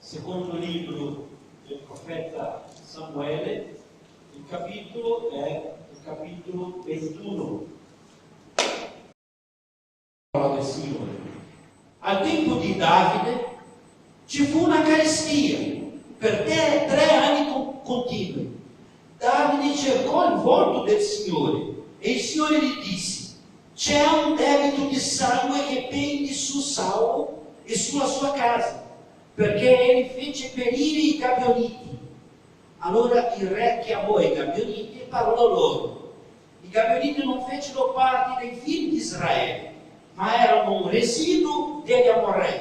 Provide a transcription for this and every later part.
Secondo libro del profeta Samuele, il capitolo è il capitolo 21. Parola del Signore. Al tempo di Davide ci fu una carestia per 3 anni continui. Davide cercò il volto del Signore e il Signore gli disse: c'è un debito di sangue che pende su Saulo e sulla sua casa, perché egli fece perire i Gabioniti. Allora il re chiamò i Gabioniti e parlò loro. I Gabioniti non fecero parte dei figli di Israele, ma erano un residuo degli Amorrei.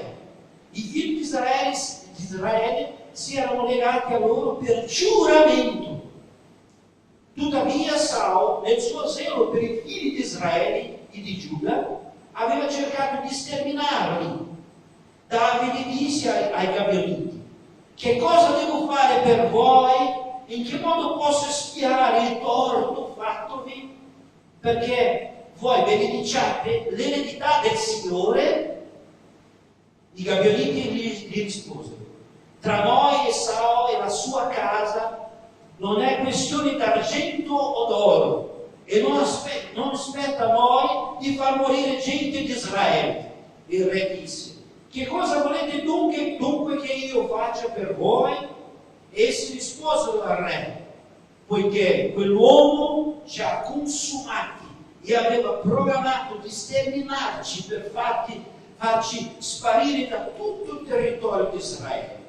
I figli di Israele si erano legati a loro per giuramento. Tuttavia Saulo, nel suo zelo per i figli di Israele e di Giuda, aveva cercato di sterminarli. Davide disse ai Gabioniti: che cosa devo fare per voi? In che modo posso espiare il torto fattovi? Perché voi benediciate l'eredità del Signore? I Gabioniti gli risposero: tra noi e Saulo e la sua casa non è questione d'argento o d'oro, e non aspetta a noi di far morire gente di Israele. Il re disse: che cosa volete dunque che io faccia per voi? Essi risposero al re: poiché quell'uomo ci ha consumati e aveva programmato di sterminarci per farci sparire da tutto il territorio di Israele.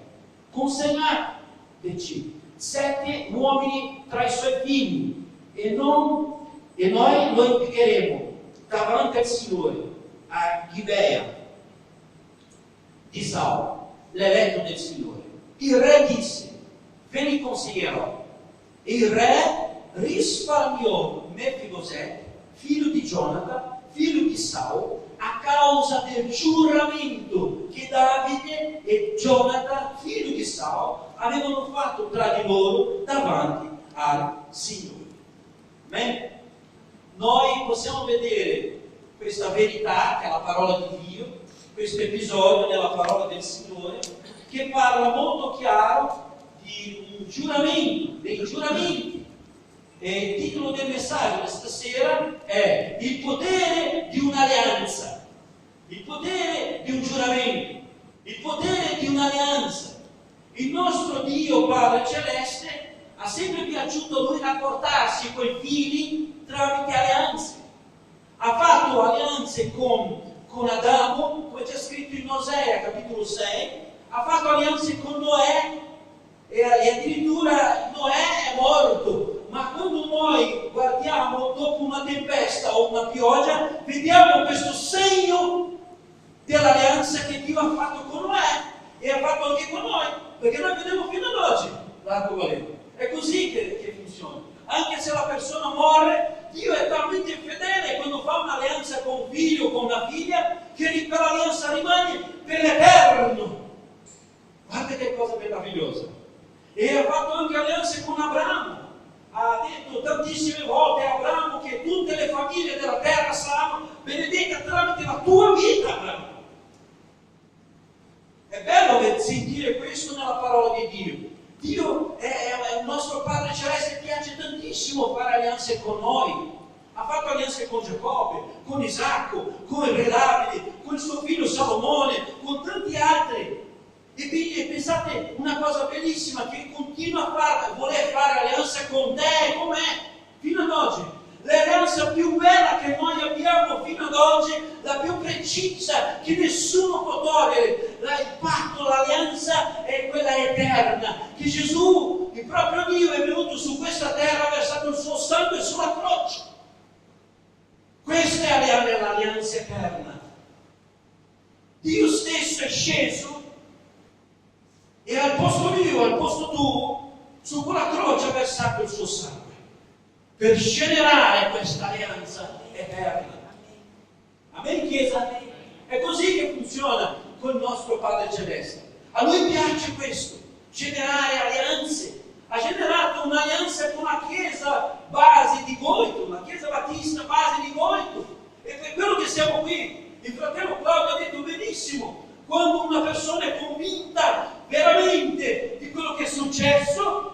Consegnateci 7 uomini tra i suoi figli e noi lo impiegheremo davanti al Signore a Gibea di Saul, l'eletto del Signore. Il re disse: ve li consegnerò. Il re risparmiò Mefiboset, figlio di Jonathan, figlio di Saul, a causa del giuramento che Davide e Jonathan, figlio di Saul, avevano fatto tra di loro davanti al Signore. Amen? Noi possiamo vedere questa verità, che è la parola di Dio, questo episodio della parola del Signore, che parla molto chiaro di un giuramento, dei giuramenti. E il titolo del messaggio questa sera è il potere di un'alleanza, il potere di un giuramento, il potere di un'alleanza. Il nostro Dio Padre Celeste ha sempre piaciuto a Lui rapportarsi con i figli tramite alleanze. Ha fatto alleanze con Adamo, come c'è scritto in Osea capitolo 6, ha fatto alleanze con Noè, e addirittura Noè è morto. Ma quando noi guardiamo dopo una tempesta o una pioggia, vediamo questo segno dell'alleanza che Dio ha fatto con Noè e ha fatto anche con noi, perché noi vediamo fino ad oggi l'arcobaleno. È così che funziona. Anche se la persona muore, Dio è talmente fedele quando fa un'alleanza con un figlio o con una figlia, che quell'alleanza rimane per l'eterno. Guarda che cosa meravigliosa. E ha fatto anche alleanze con Abramo. Ha detto tantissime volte a Abramo che tutte le famiglie della terra saranno benedette tramite la tua vita, Abramo. È bello sentire questo nella parola di Dio. Dio è il nostro Padre Celeste, piace tantissimo fare alleanze con noi. Ha fatto alleanze con Giacobbe, con Isacco, con il re Davide, con il suo figlio Salomone, con tanti altri. E pensate una cosa bellissima, che continua a voler fare alleanza con te e con me fino ad oggi. L'alleanza più bella che noi abbiamo fino ad oggi, la più precisa, che nessuno può togliere, il patto, l'alleanza è quella eterna, che Gesù, il proprio Dio, è venuto su questa terra, ha versato il suo sangue sulla croce. Questa è l'alleanza eterna. Dio stesso è sceso e al posto mio, al posto tuo, su quella croce ha versato il suo sangue per generare questa alleanza eterna. Amen, Chiesa? È così che funziona con il nostro Padre Celeste. A Lui piace questo, generare alleanze. Ha generato un'alleanza con la Chiesa base di Goito, la Chiesa Battista base di Goito. E per quello che siamo qui. Il fratello Claudio ha detto benissimo: quando una persona è convinta veramente di quello che è successo,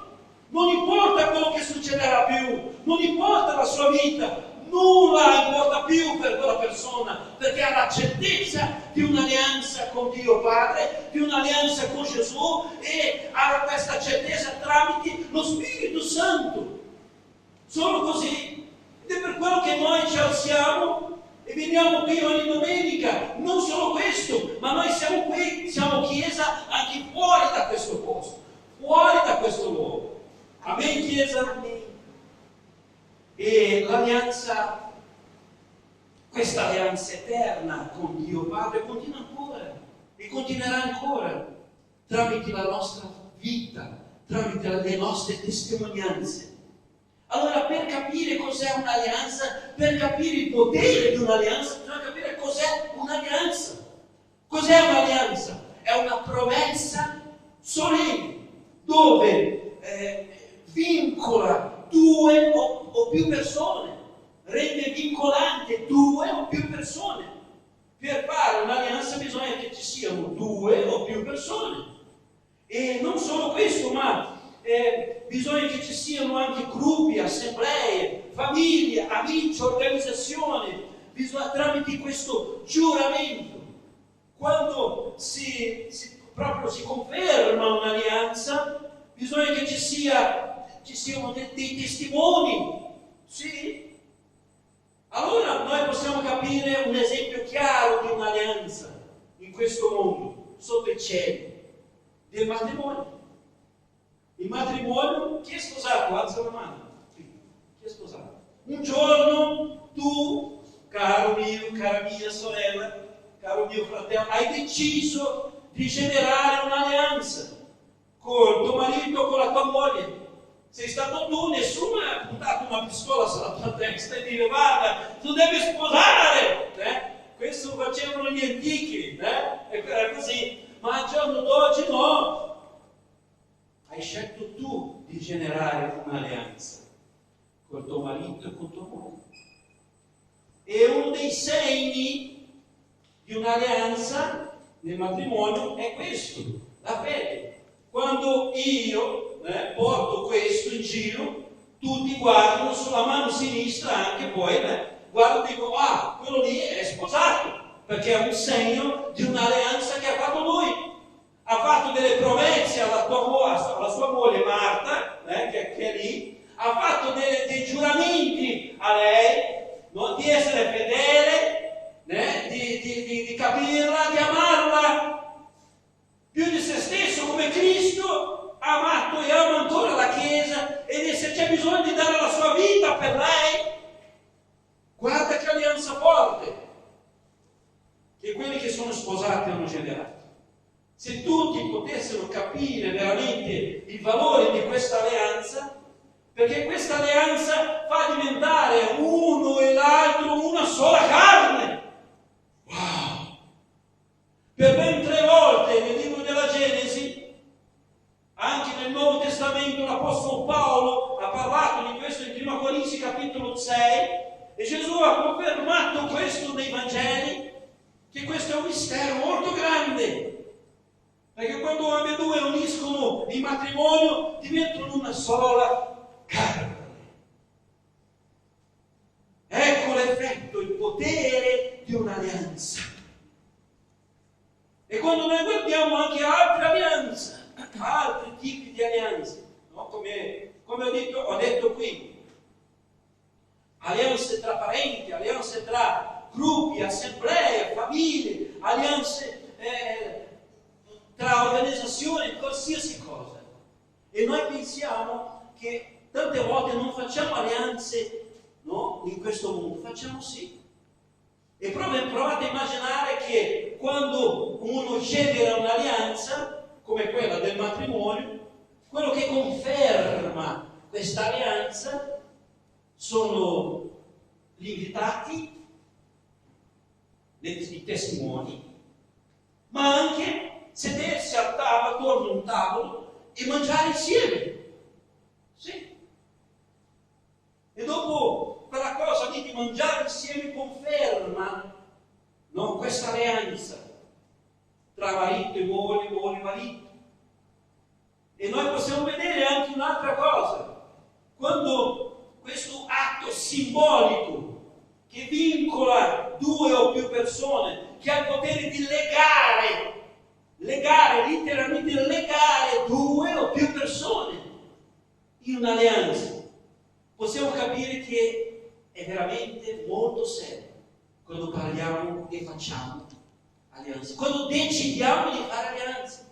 non importa quello che succederà più, non importa la sua vita, nulla importa più per quella persona, perché ha la certezza di un'alleanza con Dio Padre, di un'alleanza con Gesù, e ha questa certezza tramite lo Spirito Santo. Solo così. Ed è per quello che noi ci alziamo e veniamo qui ogni domenica. Non solo questo, ma noi siamo qui, siamo Chiesa anche fuori da questo posto, fuori da questo luogo. Amen, Chiesa? Amen. E l'alleanza, questa alleanza eterna con Dio Padre continua ancora e continuerà ancora tramite la nostra vita, tramite le nostre testimonianze. Allora, per capire cos'è un'alleanza, per capire il potere di un'alleanza, bisogna capire cos'è un'alleanza. Cos'è un'alleanza? È una promessa solenne dove vincola 2 o più persone, rende vincolante 2 o più persone. Per fare un'alleanza bisogna che ci siano 2 o più persone. E non solo questo, ma bisogna che ci siano anche gruppi, assemblee, famiglie, amici, organizzazioni, tramite questo giuramento. Quando proprio si conferma un'alleanza, bisogna che ci siano dei testimoni. Sì? Allora noi possiamo capire un esempio chiaro di un'alleanza in questo mondo, sotto il cielo, del matrimonio. Il matrimonio, chi è sposato? Alza la mano. Chi è sposato? Un giorno tu, caro mio, cara mia sorella, caro mio fratello, hai deciso di generare un'alleanza con tuo marito o con la tua moglie. Sei stato tu, nessuno ha puntato una pistola sulla tua testa e dire guarda, tu devi sposare. Questo facevano gli antichi, e era così. Ma al giorno d'oggi no. Hai scelto tu di generare un'alleanza col tuo marito e con tua moglie. E uno dei segni di un'alleanza nel matrimonio è questo, la fede. Quando io porto questo in giro, tutti guardano sulla mano sinistra anche poi, guardano e dicono, quello lì è sposato, perché è un segno di un'alleanza che ha fatto lui. Ha fatto delle promesse alla sua moglie Marta, che è lì, ha fatto dei giuramenti a lei, di essere fedele, di capirla, di amarla più di se stesso, come Cristo ha amato e ama ancora la Chiesa, e se c'è bisogno di dare la sua vita per lei, guarda che alleanza forte che quelli che sono sposati hanno generato. Se tutti potessero capire veramente il valore di questa alleanza, perché questa alleanza fa diventare uno e l'altro una sola carne. Wow! Per ben 3 volte nel libro della Genesi, anche nel Nuovo Testamento, l'Apostolo Paolo ha parlato di questo in 1 Corinzi capitolo 6, e Gesù ha confermato questo nei Vangeli, che questo è un mistero molto grande. Perché quando uno e due uniscono il matrimonio, diventano una sola carne. Ecco l'effetto, il potere di un'alleanza. E quando noi guardiamo anche altre alleanze, altri tipi di alleanze, no? come ho detto qui, alleanze tra parenti, alleanze tra gruppi, assemblee, famiglie, alleanze tra organizzazioni, qualsiasi cosa. E noi pensiamo che tante volte non facciamo alleanze, no? In questo mondo, facciamo sì. E provate a immaginare che quando uno genera un'alleanza, come quella del matrimonio, quello che conferma questa alleanza sono gli invitati, i testimoni, ma anche sedersi a tavola, attorno a un tavolo e mangiare insieme. Sì. E dopo quella cosa lì di mangiare insieme conferma, no, questa alleanza tra marito e moglie e marito. E noi possiamo vedere anche un'altra cosa. Quando questo atto simbolico che vincola 2 o più persone, che ha il potere di letteralmente legare 2 o più persone in un'alleanza, possiamo capire che è veramente molto serio quando parliamo e facciamo alleanze, quando decidiamo di fare alleanze.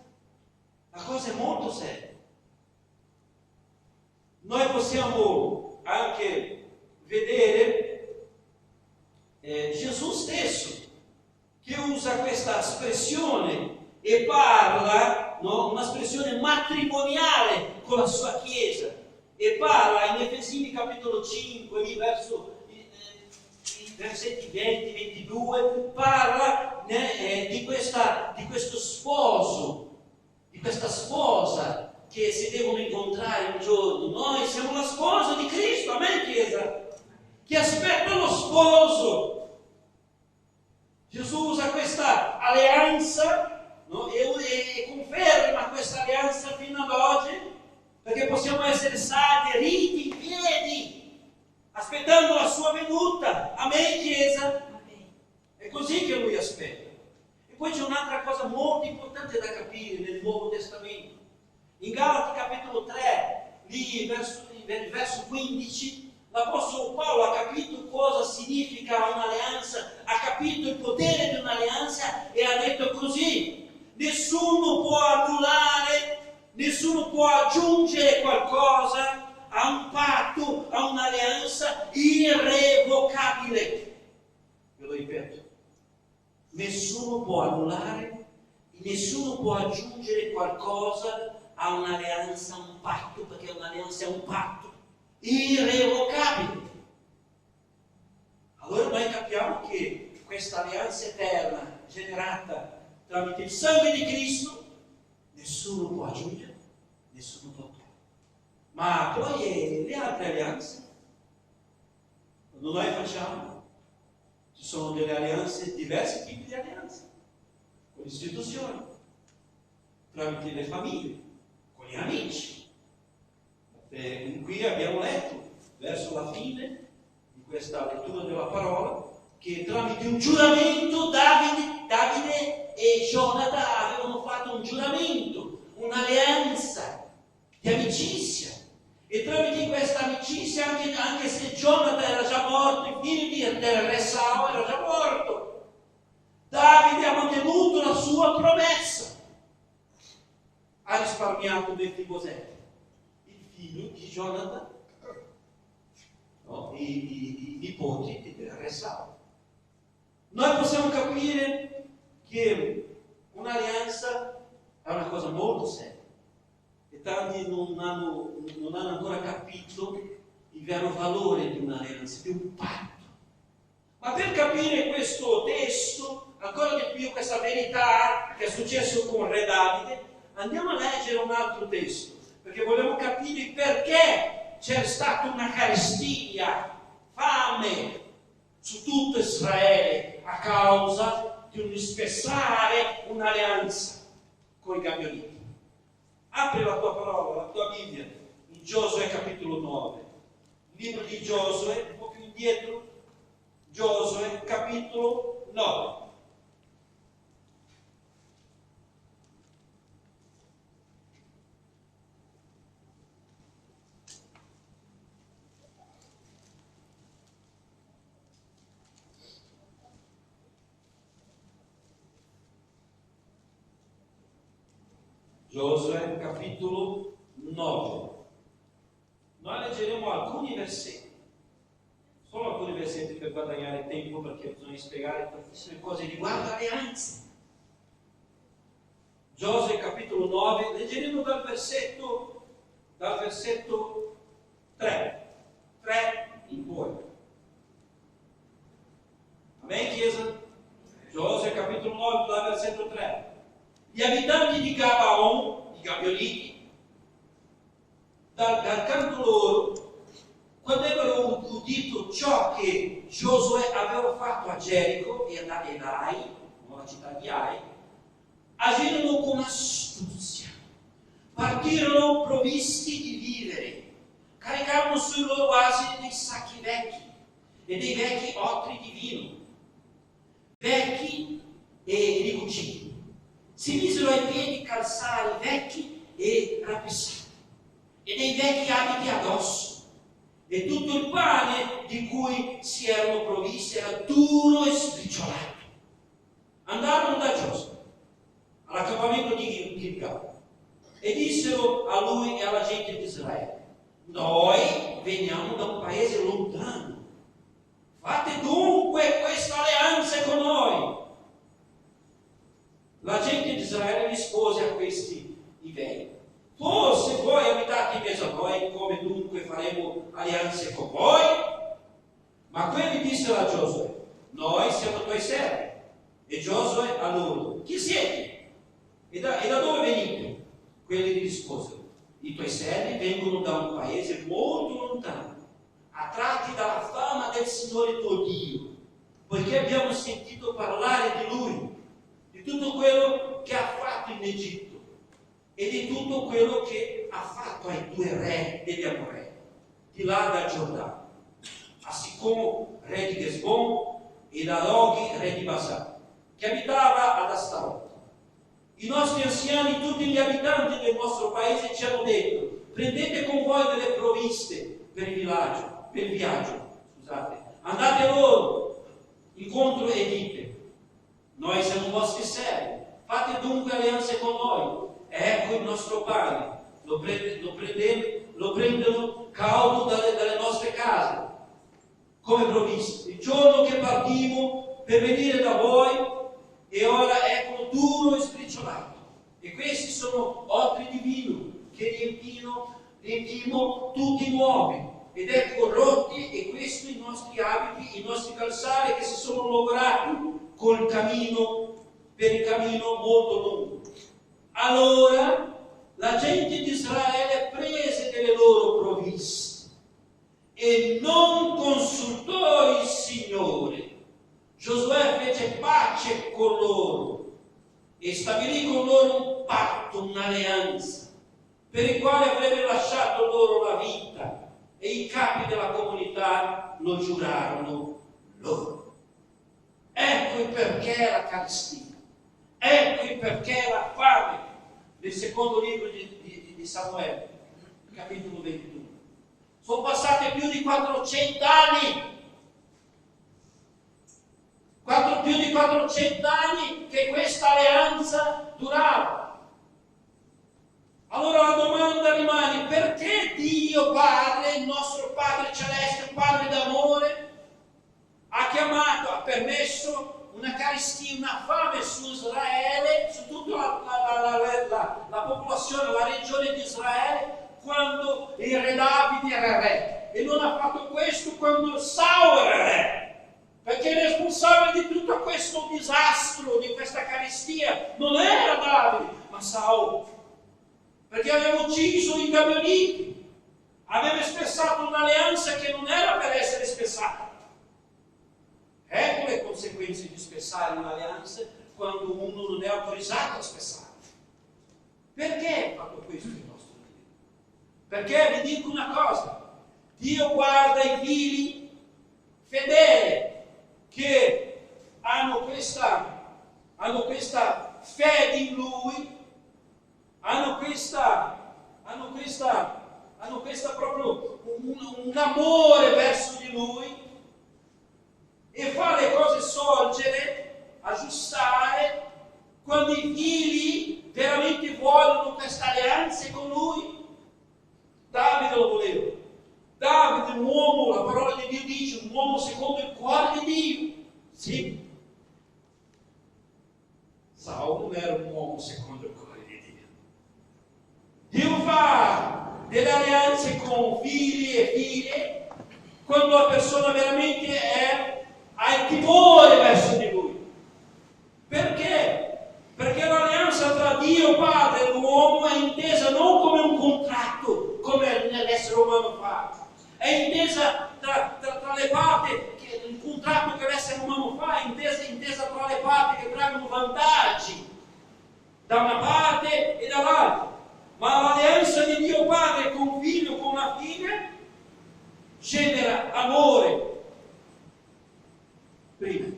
La cosa è molto seria. Noi possiamo anche vedere Gesù stesso che usa questa espressione e parla, no, un'espressione matrimoniale con la sua Chiesa, e parla in Efesini capitolo 5, versetti 20-22, parla di questo sposo, di questa sposa che si devono incontrare un giorno. Noi siamo la sposa di Cristo, amen Chiesa, che aspetta lo sposo. Gesù usa questa alleanza, no? e conferma questa alleanza fino ad oggi, perché essere stati ritti in piedi, aspettando la sua venuta. Amen, Chiesa? È così che lui aspetta. E poi c'è un'altra cosa molto importante da capire nel Nuovo Testamento. In Galati capitolo 3, lì verso 15, l'Apostolo Paolo ha capito cosa significa un'alleanza, ha capito il potere di un'alleanza e ha detto così: nessuno può annullare, nessuno può aggiungere qualcosa a un patto, a un'alleanza irrevocabile. Ve lo ripeto. Nessuno può annullare, nessuno può aggiungere qualcosa a un'alleanza, a un patto, perché un'alleanza è un patto irrevocabile. Allora noi capiamo che questa alleanza eterna generata tramite il sangue di Cristo, nessuno può aggiungere, nessuno può togliere. Ma poi le altre alleanze, quando noi facciamo, ci sono delle alleanze, diversi tipi di alleanze, con le istituzioni, tramite le famiglie, con gli amici. Qui abbiamo letto, verso la fine di questa lettura della parola, che tramite un giuramento Davide e Jonathan avevano fatto un giuramento, un'alleanza di amicizia. E tramite questa amicizia, anche se Jonathan era già morto, il figlio del re Saul era già morto, Davide ha mantenuto la sua promessa. Ha risparmiato Mefibosete, il figlio di Jonathan, no? I nipoti del re Saul. Noi possiamo capire che un'alleanza è una cosa molto seria. E tanti non hanno ancora capito il vero valore di un'alleanza, di un patto. Ma per capire questo testo, ancora di più questa verità che è successo con Re Davide, andiamo a leggere un altro testo, perché vogliamo capire perché c'è stata una carestia, fame su tutto Israele a causa di un spezzare un'alleanza con i Gabionitti. Apri la tua parola, la tua Bibbia, in Giosuè capitolo 9. Libro di Giosuè, un po' più indietro, Giosuè capitolo 9. Giosuè capitolo 9. Noi leggeremo alcuni versetti, solo alcuni versetti per guadagnare tempo, perché bisogna spiegare tantissime cose riguardo alleanze. Giosuè capitolo 9, leggeremo dal versetto 3 in poi. Amen, Chiesa? Giosuè capitolo 9, dal versetto 3. Gli abitanti di Gabaon, i Gabionitti, dal canto loro, quando avevano udito ciò che Giosuè aveva fatto a Gerico e ad Ai, la città di Ai, agirono con astuzia, partirono provvisti di vivere, caricarono sui loro asini dei sacchi vecchi e dei vecchi otri di vino, vecchi e ricuciti. Si misero ai piedi calzari vecchi e rapissati, e dei vecchi abiti addosso, e tutto il pane di cui si erano provvisti era duro e sbriciolato. Andarono da Giosuè all'accampamento di Gilgal e dissero a lui e alla gente di Israele: noi veniamo da un paese lontano, fate dunque questa alleanza con noi. La gente di Israele rispose a questi Ivei: forse voi abitate in mezzo a noi, come dunque faremo alleanze con voi? Ma quelli dissero a Giosuè: noi siamo tuoi servi. E Giosuè a loro: chi siete? E da dove venite? Quelli gli risposero: i tuoi servi vengono da un paese molto lontano, attratti dalla fama del Signore tuo Dio, poiché abbiamo sentito parlare di Lui, di tutto quello che ha fatto in Egitto e di tutto quello che ha fatto ai 2 re degli Amorei, di là dal Giordano, a Sicon, re di Gesbon, e da Oghi, re di Basà, che abitava ad Astarot. I nostri anziani, tutti gli abitanti del nostro paese ci hanno detto: prendete con voi delle provviste per il viaggio, andate loro incontro e dite: noi siamo vostri servi, fate dunque alleanze con noi. Ecco il nostro pane, lo prendono caudo dalle nostre case come provviste. Il giorno che partimmo per venire da voi, e ora eccolo duro e sbriciolato, e questi sono otri di vino che riempimmo tutti nuovi, ed ecco rotti, e questi i nostri abiti, i nostri calzari che si sono logorati per il cammino molto lungo. Allora la gente di Israele prese delle loro provviste e non consultò il Signore. Giosuè fece pace con loro e stabilì con loro un patto, un'alleanza, per il quale avrebbe lasciato loro la vita, e i capi della comunità lo giurarono loro. Ecco il perché la carestia, ecco il perché la fame, nel secondo libro di Samuele, capitolo 21. Sono passati più di 400 anni. Più di 400 anni che questa alleanza durava. Allora la domanda rimane: perché Dio Padre, il nostro Padre Celeste, Padre d'amore, ha permesso una carestia, una fame su Israele, su tutta la popolazione, la regione di Israele, quando il re Davide era re, e non ha fatto questo quando Saul era re? Perché il responsabile di tutto questo disastro, di questa carestia, non era Davide, ma Saul. Perché aveva ucciso i Gabaoniti, aveva spezzato un'alleanza che non era per essere spezzata. Ecco le conseguenze di spezzare un'alleanza quando uno non è autorizzato a spezzare. Perché ha fatto questo il nostro Dio? Perché vi dico una cosa: Dio guarda i figli fedeli che hanno questa fede in Lui, hanno proprio un amore verso di Lui, e fa le cose sorgere, aggiustare, quando i figli veramente vogliono questa alleanza con Lui. Davide lo voleva. Davide, un uomo, la parola di Dio dice, un uomo secondo il cuore di Dio. Sì. Saul non era un uomo secondo il cuore di Dio. Dio fa delle alleanze con figli e figlie quando la persona veramente ha il timore verso di Lui. Perché? Perché l'alleanza tra Dio Padre e l'uomo è intesa non come un contratto, come l'essere umano fa. È intesa tra le parti, il contratto che l'essere umano fa è intesa tra le parti che traggono vantaggi da una parte e dall'altra. Ma l'alleanza di Dio Padre con un figlio, con una figlia, genera amore, prima,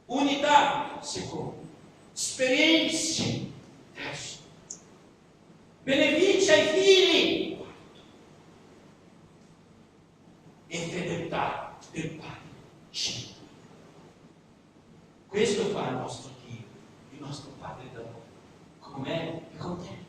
unità, secondo, esperienze, terzo, benefici ai figli, e fedeltà del Padre. Questo fa il nostro Dio, il nostro Padre d'amore, con me e con te.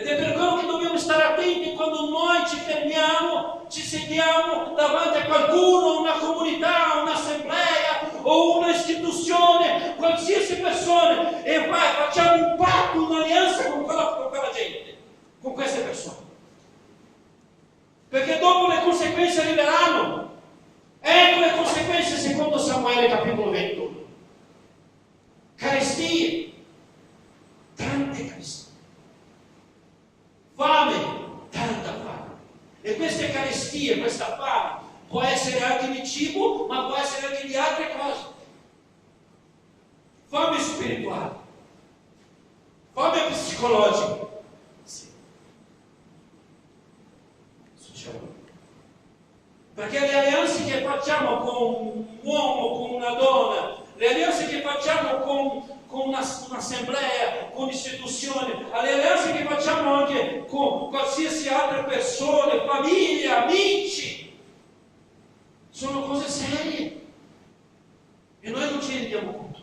Ed è per quello che dobbiamo stare attenti quando noi ci fermiamo, ci sediamo davanti a qualcuno, una comunità, un'assemblea o un'istituzione, qualsiasi persona, e facciamo un patto, un'alleanza con quella gente, con queste persone. Perché dopo le conseguenze arriveranno. Ecco le conseguenze secondo Samuele capitolo 21. Carestie, tante carestie. Fame, tanta fame. E queste carestie, questa fame, può essere anche di cibo, ma può essere anche di altre cose. Fame spirituale, fame psicologica, succedono. Perché le alleanze che facciamo con un uomo, con una donna, le alleanze che facciamo con un'assemblea, con istituzioni, le alleanze che facciamo anche con qualsiasi altra persona, famiglia, amici, sono cose serie e noi non ci rendiamo conto.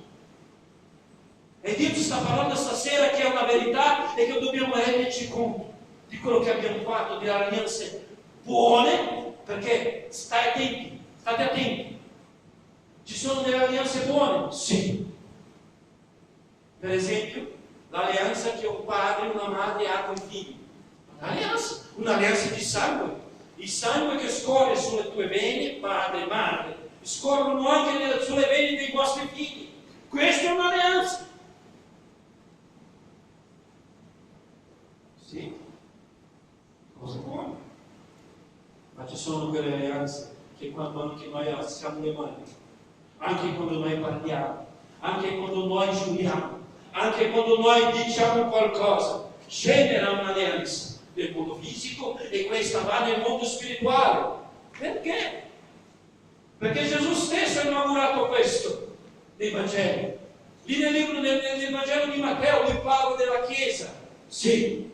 E Dio ci sta parlando stasera che è una verità e che dobbiamo renderci conto di quello che abbiamo fatto, di alleanze buone, perché state attenti. Ci sono delle alleanze buone? Sì. Per esempio, l'alleanza che un padre e una madre ha con i figli. Un'alleanza di sangue. Il sangue che scorre sulle tue vene, padre e madre, scorrono anche sulle vene dei vostri figli. Questa è un'alleanza. Sì, cosa buona. Ma ci sono quelle alleanze che quando anche noi alziamo le mani, anche quando noi parliamo, anche quando noi giuriamo, anche quando noi diciamo qualcosa, genera un'alleanza nel mondo fisico e questa va nel mondo spirituale. Perché? Perché Gesù stesso ha inaugurato questo nei Vangeli. Lì nel Vangelo di Matteo lui parla della Chiesa. Sì.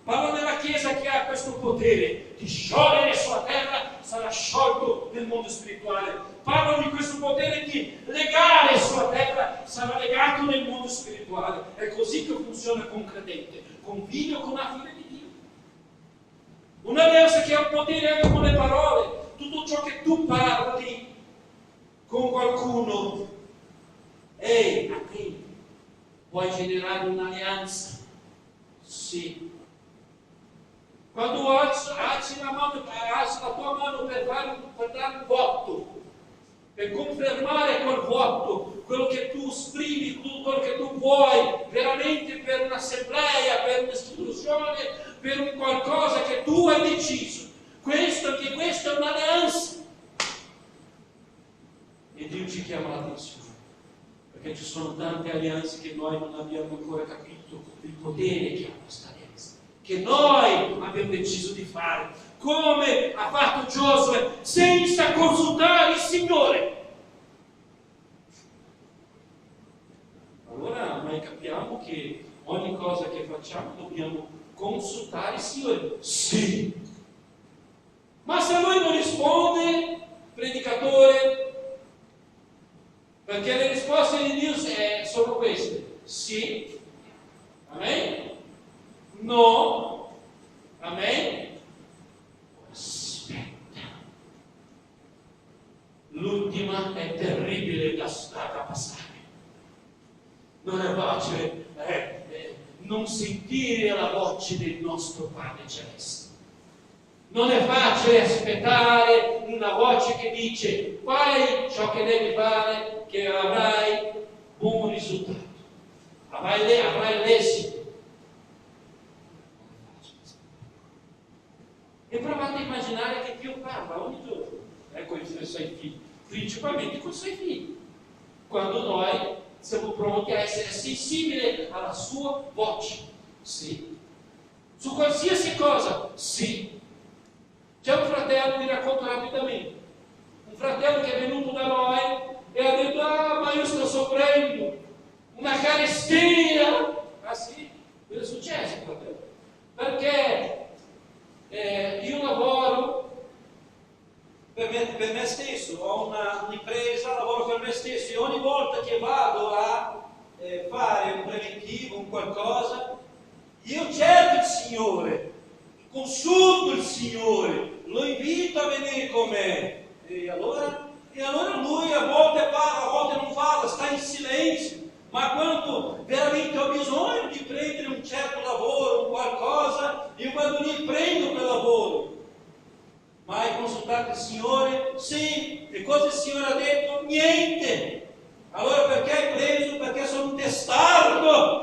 Parla della Chiesa che ha questo potere di sciogliere sulla terra, sarà sciolto nel mondo spirituale. Parla di questo potere di legare sulla terra, sarà legato nel mondo spirituale. È così che funziona con un credente, con figlio, con una figlia di Dio. Un'alleanza che ha un potere anche con le parole. Tutto ciò che tu parli con qualcuno, attenti, puoi generare un'alleanza. Sì. Quando alzi la tua mano per dare un voto, per confermare quel voto, quello che tu esprimi, quello che tu vuoi, veramente per un'assemblea, per un'istituzione, per un qualcosa che tu hai deciso. Questa è un'alleanza. E Dio ci chiama l'attenzione, perché ci sono tante alleanze che noi non abbiamo ancora capito il potere che ha questa alleanza, che noi abbiamo deciso di fare, come ha fatto Giosuè, senza consultare il Signore. Allora noi capiamo che ogni cosa che facciamo dobbiamo consultare il Signore. Sì. Ma se lui non risponde, predicatore, perché le risposte di Dio sono queste: sì, amen, no, amen, aspetta. L'ultima è terribile da passare. Non è facile non sentire la voce del nostro Padre Celeste. Non è facile aspettare una voce che dice: fai ciò che devi fare, che avrai buon risultato, avrai l'esito. E provate a immaginare che Dio parla ogni giorno, con i suoi figli, principalmente con i suoi figli, quando noi siamo pronti a essere sensibili alla sua voce. Sì. Su qualsiasi cosa, sì. C'è un fratello, vi racconto rapidamente, un fratello che è venuto da noi e ha detto: ma io sto soffrendo una carestia. Ah sì? Cosa è successo, fratello? Perché io lavoro per me stesso, ho un'impresa, lavoro per me stesso, e ogni volta che vado a fare un preventivo, un qualcosa, io cerco il Signore, consulto il Signore, lo invito a venire con me. E allora lui a volte parla, a volte non parla, sta in silenzio. Ma quando veramente ho bisogno di prendere un certo lavoro, un qualcosa, io vado lì e prendo quel lavoro. Ma hai consultato il Signore? Sì. E cosa il Signore ha detto? Niente. Allora perché hai preso? Perché sono un testardo.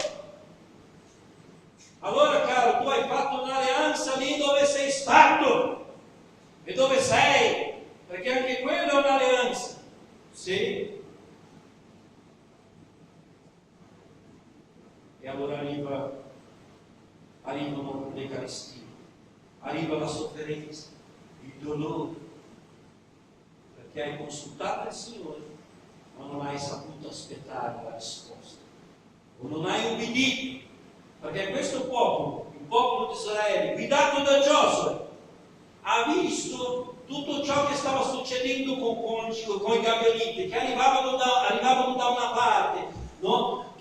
Allora, caro, tu hai fatto un'alleanza lì dove sei stato e dove sei, perché anche quella è un'alleanza. Sì. E allora arrivano le carestie, arriva la sofferenza, il dolore, perché hai consultato il Signore, ma non hai saputo aspettare la risposta, o non hai ubbidito, perché questo popolo, il popolo di Israele, guidato da Giosuè, ha visto tutto ciò che stava succedendo con i Gabaoniti, che arrivavano da una parte, no?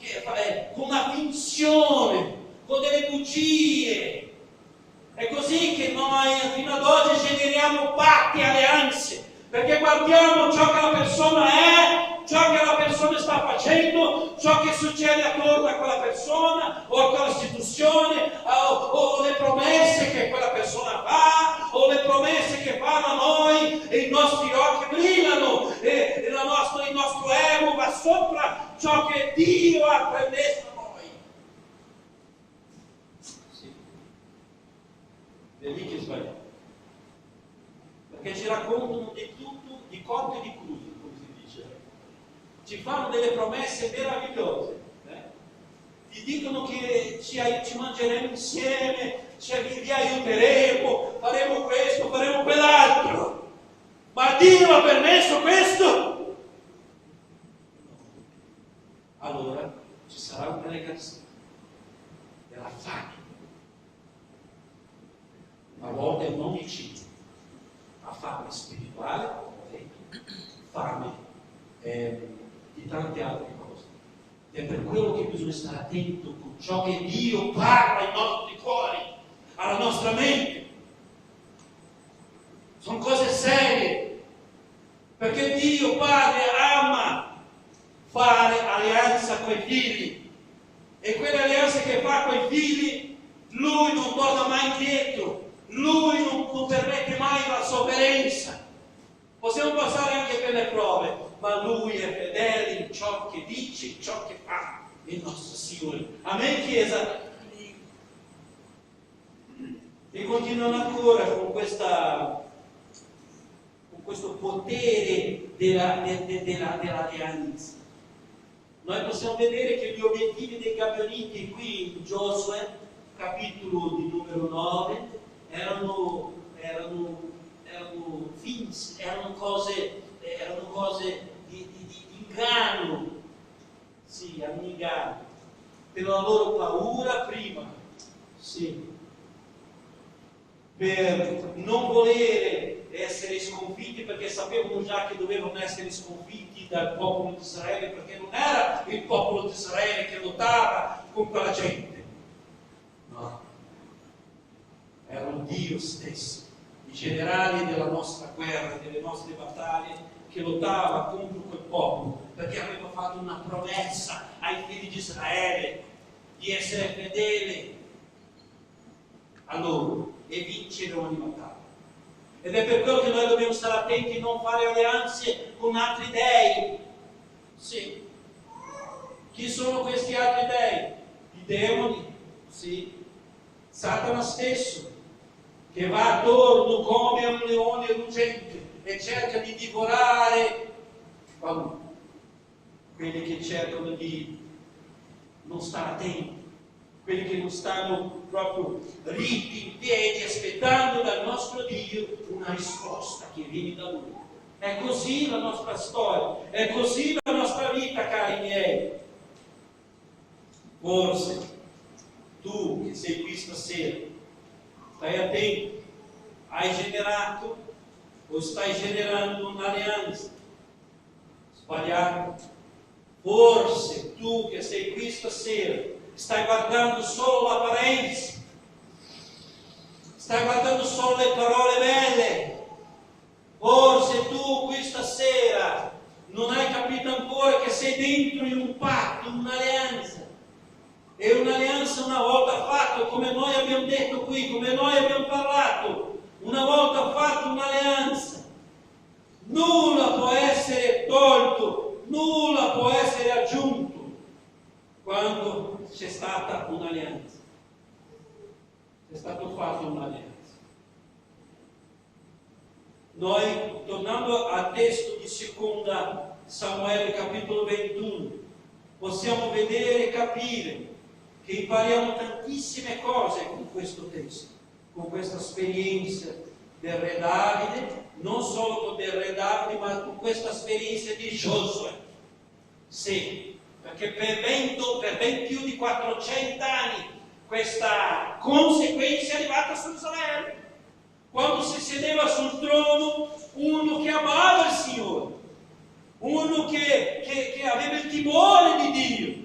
Con una finzione, con delle bugie. È così che noi fino ad oggi generiamo patti, alleanze, perché guardiamo ciò che la persona è, ciò che la persona sta facendo, ciò che succede attorno a quella persona o a quella istituzione, o le promesse che quella persona fa, o le promesse che fanno a noi, e i nostri occhi brillano, e il nostro ego va sopra ciò che Dio ha permesso a noi. Sì. È lì che sbagliamo. Perché ci raccontano di tutto, di cotte e di crude, come si dice. Ci fanno delle promesse meravigliose. Ti dicono che ci mangeremo insieme, vi aiuteremo, faremo questo, faremo quell'altro. Ma Dio ha permesso questo? Allora ci sarà una negazione della fame. A volte non di cibo, ma fame spirituale, fame di tante altre cose. È per quello che bisogna stare attento con ciò che Dio parla ai nostri cuori, alla nostra mente. Sono cose serie, perché Dio Padre ama fare alleanza con i figli, e quelle alleanze che fa con i figli, Lui non torna mai indietro, Lui non permette mai la sofferenza. Possiamo passare anche per le prove, ma Lui è fedele in ciò che dice, in ciò che fa, il nostro Signore. Amen, Chiesa? E continuano ancora con questo potere dell'alleanza. Noi possiamo vedere che gli obiettivi dei Gabaoniti qui in Giosuè, capitolo di numero 9, erano cose di inganno, sì, erano inganno, per la loro paura prima, sì, per non volere essere sconfitti, perché sapevano già che dovevano essere sconfitti dal popolo di Israele, perché non era il popolo di Israele che lottava con quella gente, no, era un Dio stesso, i generali della nostra guerra, delle nostre battaglie, che lottava contro quel popolo, perché aveva fatto una promessa ai figli di Israele di essere fedeli a loro e vincere ogni battaglia. Ed è per quello che noi dobbiamo stare attenti a non fare alleanze con altri dei. Sì. Chi sono questi altri dei? I demoni, sì. Satana stesso, che va attorno come un leone ruggente e cerca di divorare quelli che cercano di non stare attenti, quelli che non stanno proprio ritti in piedi aspettando dal nostro Dio una risposta che viene da Lui. È così la nostra storia, è così la nostra vita, cari miei. Forse tu che sei qui stasera, stai attento, hai generato o stai generando un'alleanza sbagliata. Forse tu che sei qui stasera stai guardando solo l'apparenza, stai guardando solo le parole belle. Forse tu qui stasera non hai capito ancora che sei dentro in un patto, in un'alleanza. E un'alleanza una volta fatta, come noi abbiamo detto qui, come noi abbiamo parlato, una volta fatta un'alleanza, nulla può essere tolto, nulla può essere aggiunto quando c'è stata un'alleanza. È stato fatto un'alleanza. Noi, tornando al testo di seconda Samuele capitolo 21, possiamo vedere e capire che impariamo tantissime cose con questo testo. con questa esperienza del re Davide, non solo con del re Davide, ma con questa esperienza di Giosuè. Sì, perché per ben più di 400 anni questa conseguenza è arrivata su Israele. Quando si sedeva sul trono uno che amava il Signore, uno che aveva il timore di Dio,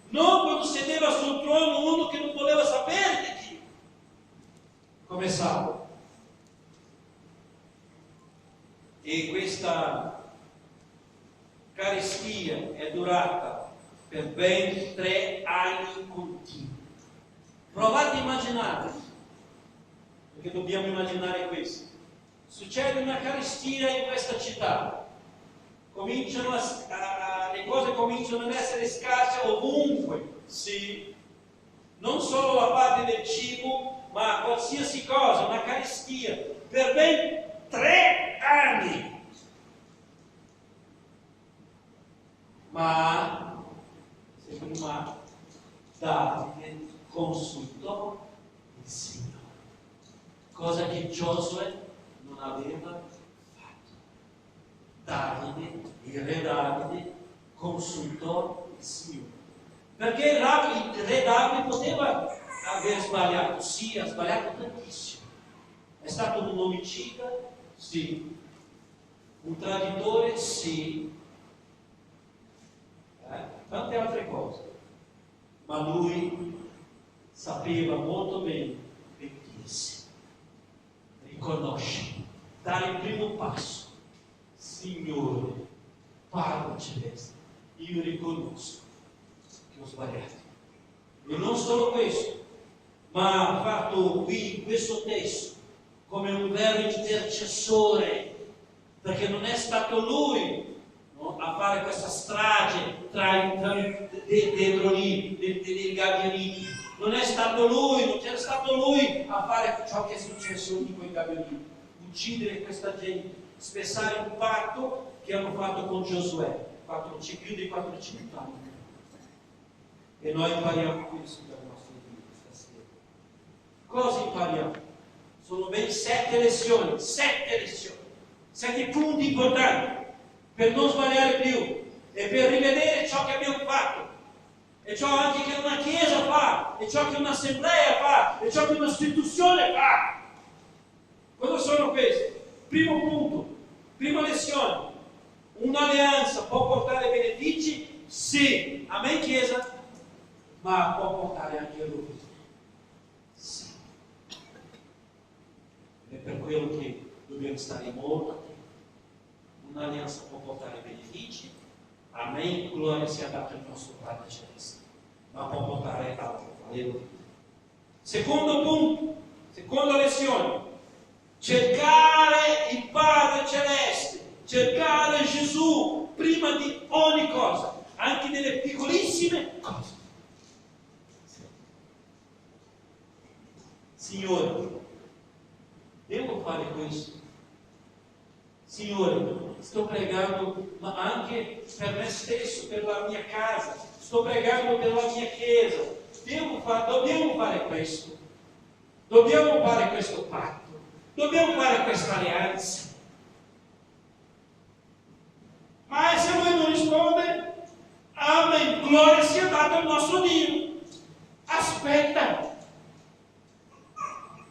non quando sedeva sul trono uno che non voleva sapere di Dio, come Saulo. E questa carestia è durata per ben 3 anni continui. Provate a immaginare, perché dobbiamo immaginare questo. Succede una carestia in questa città, le cose cominciano ad essere scarse ovunque, sì. Non solo la parte del cibo, ma qualsiasi cosa, una carestia, per ben 3 anni. Ma, sempre ma, Davide consultò il Signore, cosa che Giosuè non aveva fatto. Davide, il re Davide, consultò il Signore. Perché il re Davide poteva aver sbagliato, sì, ha sbagliato tantissimo. È stato un omicida? Sì. Un traditore? Sì. Tante altre cose. Ma lui sapeva molto bene pentirsi, riconoscere, dare il primo passo. Signore, Padre Celeste, io riconosco che ho sbagliato. E non solo questo, ma ha fatto qui questo testo come un vero intercessore, perché non è stato lui, no, a fare questa strage dentro lì, dei gabioniti. Non è stato lui, non c'era stato lui a fare ciò che è successo in quei gabioniti, uccidere questa gente, spessare un patto che hanno fatto con Giosuè, più di 400 anni. E noi impariamo questo dal nostro Dio stasera. Cosa impariamo? Sono ben 7 lezioni, 7 punti importanti per non sbagliare più e per rivedere ciò che abbiamo fatto, e ciò anche che una chiesa fa, e ciò che un'assemblea fa, e ciò che un'istituzione fa. Cosa sono questi? Primo punto, prima lezione: un'alleanza può portare benefici? Sì, a me chiesa, ma può portare anche rovine. Sì. È per quello che dobbiamo stare molto attenti. Un'alleanza può portare benefici, amen, gloria sia data al nostro Padre Celeste, ma può portare alle rovine. Secondo punto, seconda lezione: cercare il Padre Celeste, cercare Gesù prima di ogni cosa, anche nelle piccolissime cose. Signore, devo fare questo? Signore, sto pregando, ma anche per me stesso, per la mia casa, sto pregando per la mia chiesa. Dobbiamo fare questo. Dobbiamo fare questo patto. Dobbiamo fare questa alleanza. Ma se lui non risponde, amen, gloria sia data al nostro Dio. Aspetta.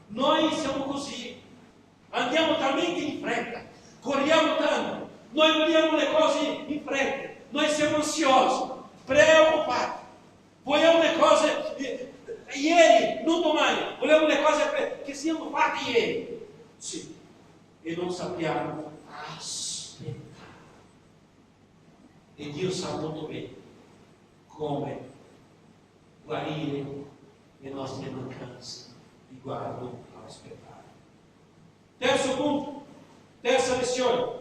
Noi siamo così, andiamo talmente in fretta, corriamo tanto, noi vogliamo le cose in fretta, noi siamo ansiosi, preoccupati, vogliamo le cose ieri, non domani, vogliamo le cose che siano fatte ieri. Sì, e non sappiamo aspettare. E Dio sa molto bene come guarire le nostre mancanze riguardo all'aspettare. Terzo punto, terza lezione: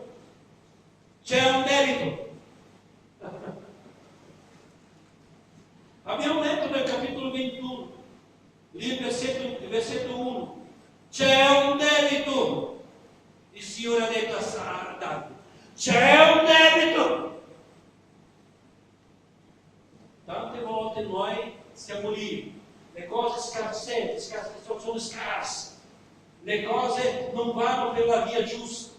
c'è un debito. Abbiamo letto nel capitolo 21, lì il versetto 1, c'è un debito. Il Signore ha detto a Davide: c'è un debito. Tante volte noi siamo lì, le cose sono scarse, le cose non vanno per la via giusta,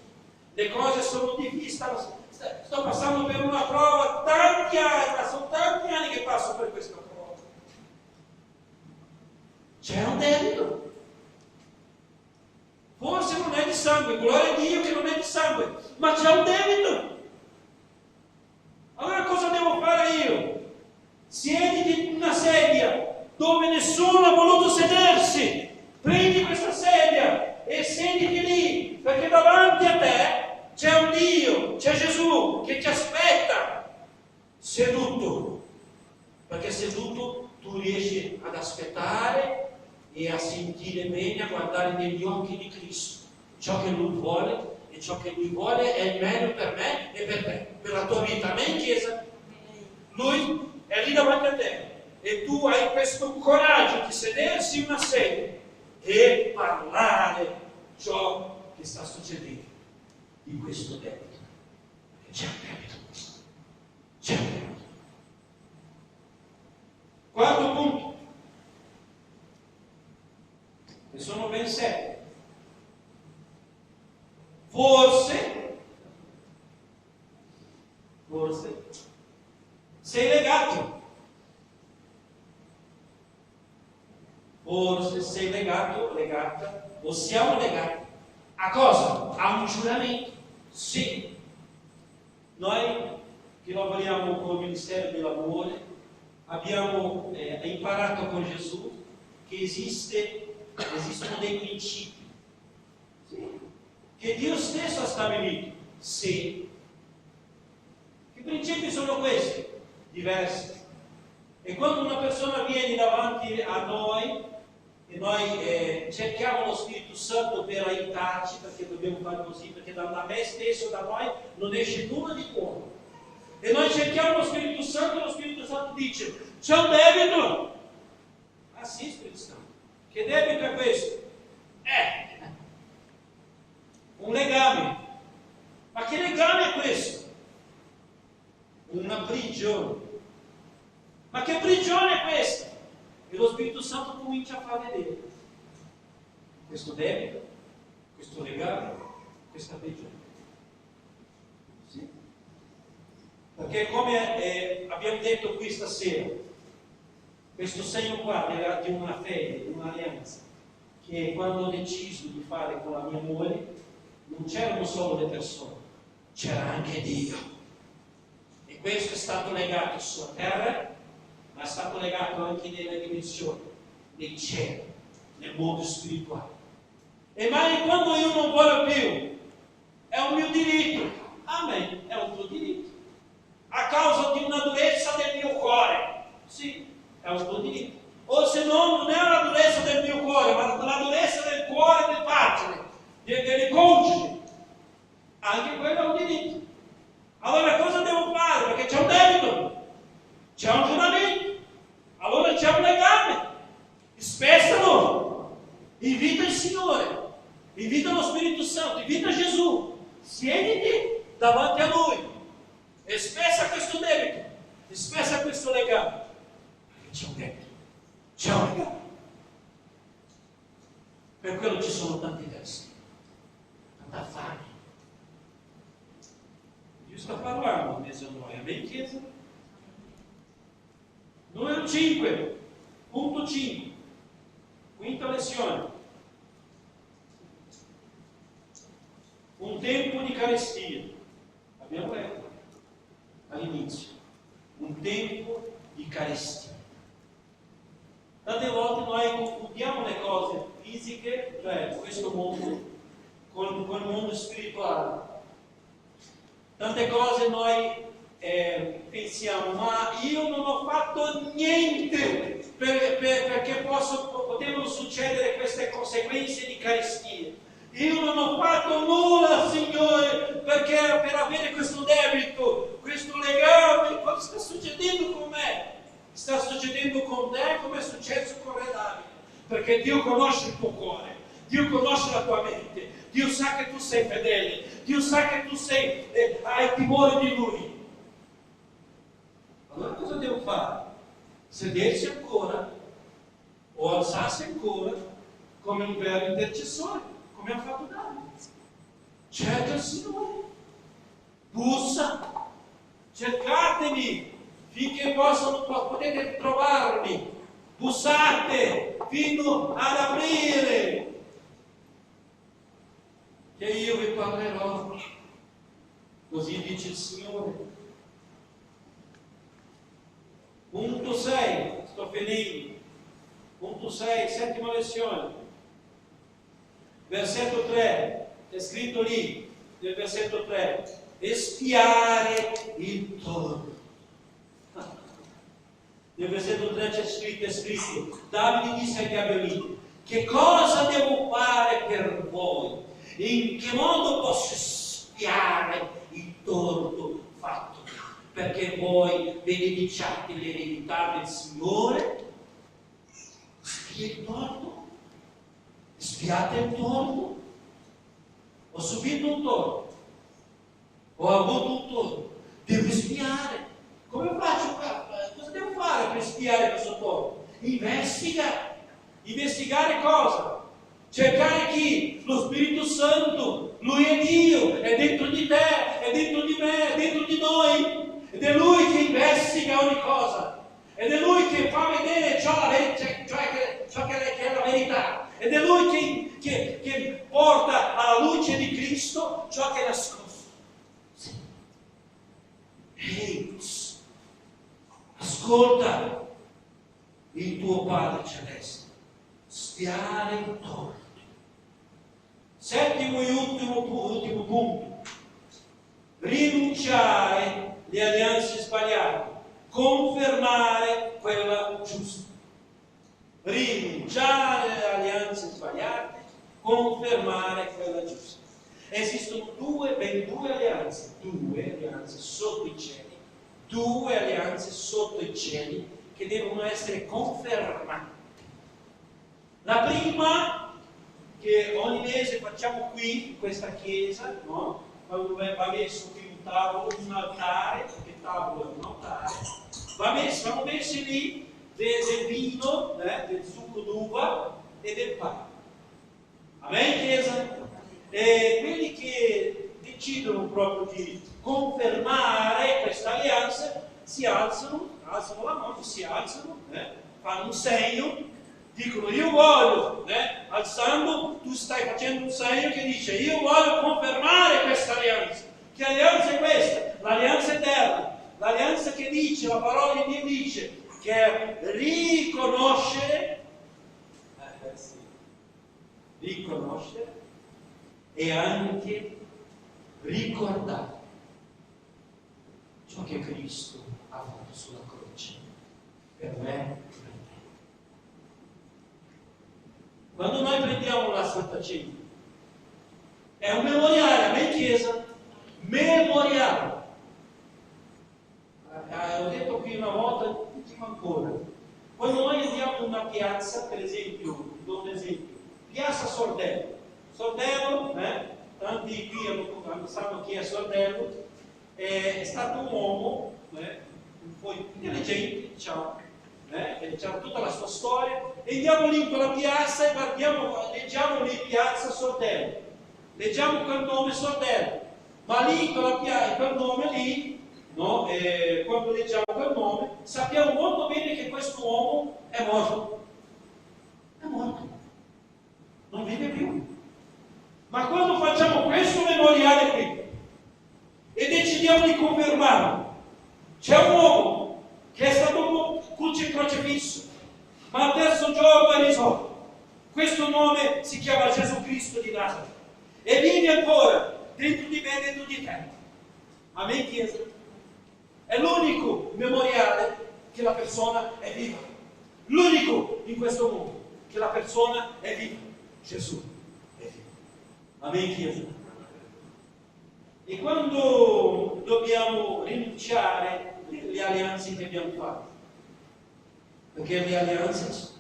le cose sono difficili, sto passando per una prova tanti anni, ma sono tanti anni che passo per questa prova. C'è un debito. Forse non è di sangue, gloria a Dio che non è di sangue, ma c'è un debito. Allora cosa devo fare io? Siediti in una sedia dove nessuno ha voluto sedersi. Prendi questa sedia e siediti lì, perché davanti a te c'è un Dio, c'è Gesù che ti aspetta seduto. Perché seduto tu riesci ad aspettare e a sentire bene, a guardare negli occhi di Cristo ciò che Lui vuole, e ciò che Lui vuole è il meglio per me e per te, per la tua vita. Amen, Chiesa? Lui è lì davanti a te e tu hai questo coraggio di sedersi in una sedia e parlare ciò che sta succedendo di questo debito. Perché c'è un debito. C'è un debito. Quarto punto. Ne sono ben 7. Forse sei legato. Forse sei legato, legata, o siamo legati. A cosa? A un giuramento. Sì. Noi che lavoriamo con il Ministero dell'Amore abbiamo imparato con Gesù che esistono dei principi. Sì. Che Dio stesso ha stabilito. Sì. Che principi sono questi? Diversi. E quando una persona viene davanti a noi e noi cerchiamo lo Spirito Santo per aiutarci, perché dobbiamo fare così, perché da me stesso, da noi, non esce nulla di buono. E noi cerchiamo lo Spirito Santo e lo Spirito Santo dice: c'è un debito. Ah sì, Spirito Santo. Che debito è questo? Un legame. Ma che legame è questo? Una prigione. Ma che prigione è questa? E lo Spirito Santo comincia a far vedere questo debito, questo legame, questa prigione. Sì. Perché come abbiamo detto qui stasera, questo segno qua di una fede, di un'alleanza, che quando ho deciso di fare con la mia moglie, non c'erano solo le persone, c'era anche Dio. E questo è stato legato sulla terra, ma è stato legato anche nelle dimensioni, nei cieli, nel mondo spirituale. E mai quando io non voglio più, è un mio diritto. Amen, è un tuo diritto. A causa di una durezza del mio cuore. Sì, è un tuo diritto. O se no, non è una durezza del mio cuore, ma la durezza del cuore del partner, delle congedi. Anche quello è un diritto. Allora cosa devo fare? Perché c'è un debito, c'è un giuramento, allora c'è un legame. Spezzalo, invita il Signore, invita lo Spirito Santo, invita Gesù, siediti davanti a Lui e spezza questo debito, e spezza questo legame. Perché c'è un debito, c'è un legame. Per quello ci sono tanti testi, tanta fame. Dio sta parlando in mezzo a noi, amen, Chiesa? Numero 5, punto 5, quinta lezione. Un tempo di carestia. Abbiamo letto all'inizio. Un tempo di carestia. Tante volte noi confondiamo le cose fisiche, cioè questo mondo, con il mondo spirituale. Tante cose noi pensiamo, ma io non ho fatto niente perché potevano succedere queste conseguenze di carestia. Io non ho fatto nulla, Signore, perché per avere questo debito, questo legame. Cosa sta succedendo con me? Sta succedendo con te come è successo con Re Davide. Perché Dio conosce il tuo cuore, Dio conosce la tua mente, Dio sa che tu sei fedele, Dio sa che tu hai timore di Lui. Allora cosa devo fare? Sedersi ancora o alzarsi ancora come un vero intercessore come ha fatto Davide. Cerca il Signore, bussa, cercatemi finché potete trovarmi, bussate fino ad aprire, che io vi parlerò. Così dice il Signore. Punto 6, sto finendo. Punto 6, settima lezione. Versetto 3, è scritto lì, nel versetto 3, espiare il torto. Nel versetto 3 è scritto, Davide disse agli Abioniti, che cosa devo fare per voi? In che modo posso espiare il torto fatto? Perché voi benediciate l'eredità del Signore? Spia il torto? Spiate il torto? Ho subito un torto, ho avuto un torto, devo spiare. Come faccio? Cosa devo fare per spiare questo torto? Investigare cosa? Cercare chi? Lo Spirito Santo. Lui è Dio, è dentro di te, è dentro di me, è dentro di noi. Ed è Lui che investiga ogni cosa. Ed è Lui che fa vedere ciò che è la verità. Ed è Lui che porta alla luce di Cristo ciò che è nascosto. Sì. Ehi, ascolta il tuo Padre Celeste. Spiare il torto. Settimo e ultimo punto. Rinunciare le alleanze sbagliate. Confermare quella giusta. Rinunciare alle alleanze sbagliate, confermare quella giusta. Esistono ben due alleanze sotto i cieli, che devono essere confermate. La prima, che ogni mese facciamo qui, in questa chiesa, no? Quando va messo qui un tavolo, un altare, perché tavolo è un altare, vanno messi lì del vino, del succo d'uva e del pane. Amen, Chiesa? E quelli che decidono proprio di confermare questa alleanza si alzano la mano, fanno un segno, dicono io voglio, alzando, tu stai facendo un segno che dice io voglio confermare questa alleanza. Che alleanza è questa? L'alleanza eterna, l'alleanza che dice, la parola di Dio dice, che è riconoscere e anche ricordare ciò che Cristo ha fatto sulla croce per me e per te. Quando noi prendiamo la Santa Cena è un memoriale, a me Chiesa, memoriale. Ho detto qui una volta, dico ancora, quando noi andiamo in una piazza, per esempio, do un esempio, piazza Sordello, tanti qui sanno chi è Sordello, è stato un uomo, un po' intelligente, diciamo, che ha tutta la sua storia, e andiamo lì in quella piazza e leggiamo lì piazza Sordello, leggiamo quel nome Sordello, ma lì in quel nome lì, no? Quando leggiamo quel nome, sappiamo molto bene che questo uomo è morto. Non vive più. Ma quando facciamo questo memoriale qui e decidiamo di confermarlo, c'è un uomo che è stato crocifisso, ma al terzo giorno è risorto. Questo nome si chiama Gesù Cristo di Nazareth e vive ancora dentro di me e dentro di te. Amen, Chiesa? È l'unico memoriale che la persona è viva. L'unico in questo mondo che la persona è viva. Gesù è vivo. Amen, Chiesa? E quando dobbiamo rinunciare alle alleanze che abbiamo fatto? Perché le alleanze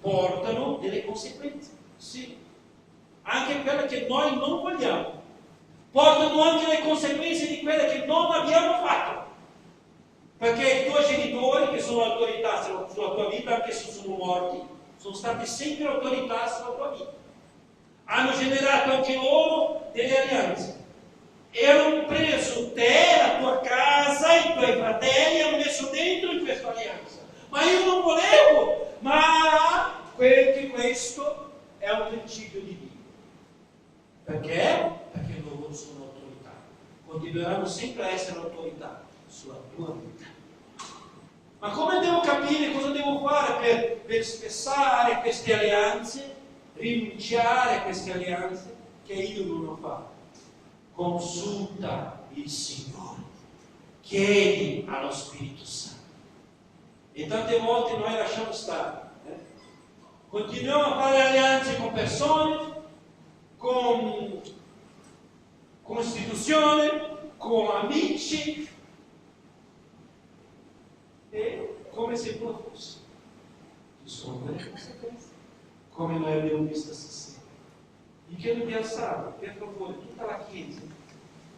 portano delle conseguenze. Sì. Anche quelle che noi non vogliamo. Portano anche le conseguenze di quelle che non abbiamo fatto. Perché i tuoi genitori, che sono autorità sulla tua vita, anche se sono morti, sono stati sempre autorità sulla tua vita. Hanno generato anche loro delle alleanze. E hanno preso te, la tua casa, i tuoi fratelli, hanno messo dentro in questa alleanza. Ma io non volevo, ma questo è un principio di Dio. Perché? Perché loro sono autorità. Continueranno sempre a essere autorità sulla tua vita. Ma come devo capire cosa devo fare per spezzare queste alleanze, rinunciare a queste alleanze che io non ho fatto? Consulta il Signore, chiedi allo Spirito Santo. E tante volte noi lasciamo stare. Continuiamo a fare alleanze con persone, con istituzioni, con amici, e come se non fosse. Ci sono delle conseguenze, come noi abbiamo visto stasera. Di che dobbiamo stare? Per favore, tutta la Chiesa,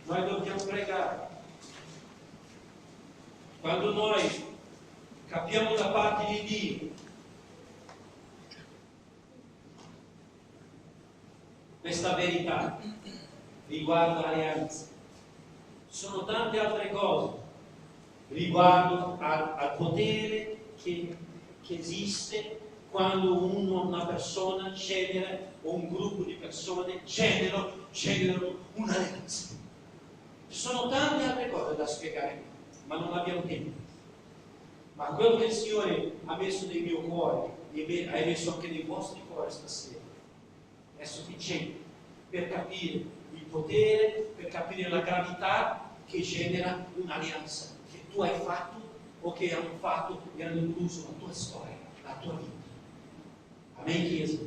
noi dobbiamo pregare. Quando noi capiamo da parte di Dio questa verità riguardo all'alleanza, ci sono tante altre cose riguardo al potere che esiste quando una persona genera o un gruppo di persone generano un'alleanza. Ci sono tante altre cose da spiegare, ma non abbiamo tempo. Ma quello che il Signore ha messo nel mio cuore, e ha messo anche nei vostri cuori stasera, è sufficiente per capire il potere, per capire la gravità che genera un'alleanza che tu hai fatto o che hanno fatto e hanno incluso la tua storia, la tua vita. Amen, Chiesa?